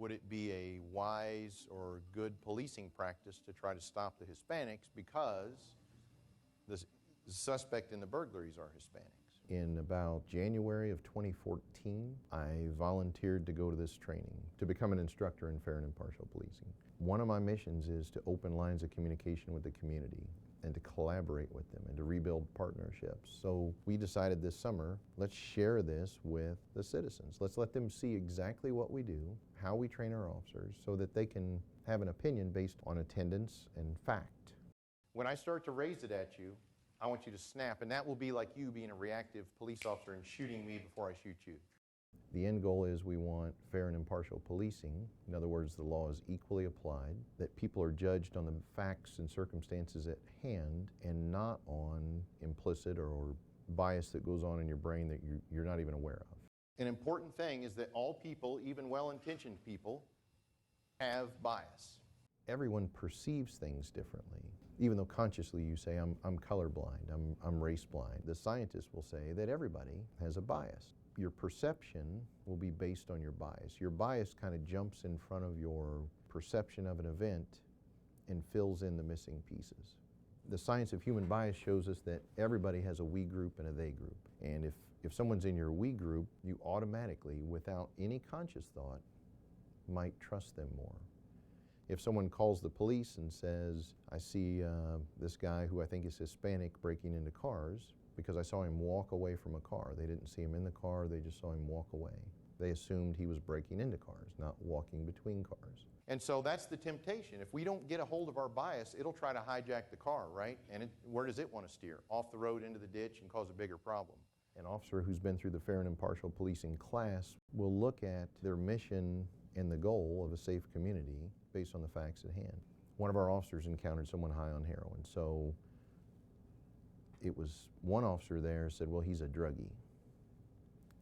would it be a wise or good policing practice to try to stop the Hispanics because the suspect in the burglaries are Hispanics? In about January of 2014, I volunteered to go to this training to become an instructor in fair and impartial policing. One of my missions is to open lines of communication with the community and to collaborate with them and to rebuild partnerships. So we decided this summer, let's share this with the citizens. Let's let them see exactly what we do, how we train our officers, so that they can have an opinion based on attendance and fact. When I start to raise it at you, I want you to snap, and that will be like you being a reactive police officer and shooting me before I shoot you. The end goal is we want fair and impartial policing. In other words, the law is equally applied, that people are judged on the facts and circumstances at hand and not on implicit or bias that goes on in your brain that you're not even aware of. An important thing is that all people, even well-intentioned people, have bias. Everyone perceives things differently. Even though consciously you say, I'm colorblind, I'm race blind. The scientists will say that everybody has a bias. Your perception will be based on your bias. Your bias kind of jumps in front of your perception of an event and fills in the missing pieces. The science of human bias shows us that everybody has a we group and a they group. And if someone's in your we group, you automatically, without any conscious thought, might trust them more. If someone calls the police and says, I see this guy who I think is Hispanic breaking into cars because I saw him walk away from a car. They didn't see him in the car, they just saw him walk away. They assumed he was breaking into cars, not walking between cars. And so that's the temptation. If we don't get a hold of our bias, it'll try to hijack the car, right? And where does it want to steer? Off the road into the ditch and cause a bigger problem. An officer who's been through the fair and impartial policing class will look at their mission and the goal of a safe community based on the facts at hand. One of our officers encountered someone high on heroin, so it was one officer there said, well, he's a druggie.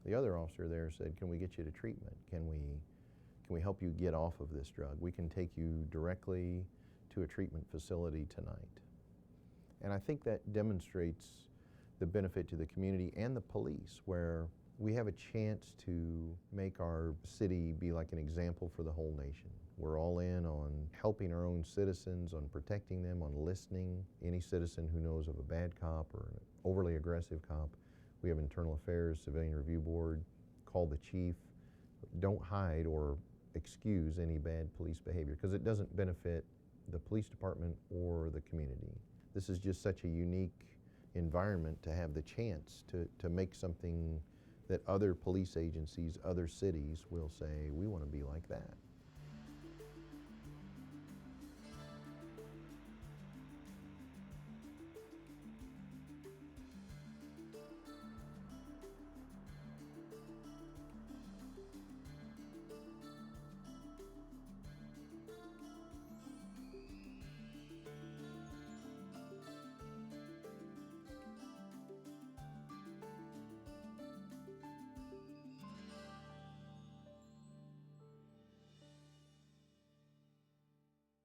The other officer there said, can we get you to treatment? Can we help you get off of this drug? We can take you directly to a treatment facility tonight. And I think that demonstrates the benefit to the community and the police, where we have a chance to make our city be like an example for the whole nation. We're all in on helping our own citizens, on protecting them, on listening. Any citizen who knows of a bad cop or an overly aggressive cop, we have internal affairs, civilian review board, call the chief. Don't hide or excuse any bad police behavior because it doesn't benefit the police department or the community. This is just such a unique environment to have the chance to make something that other police agencies, other cities will say, we want to be like that.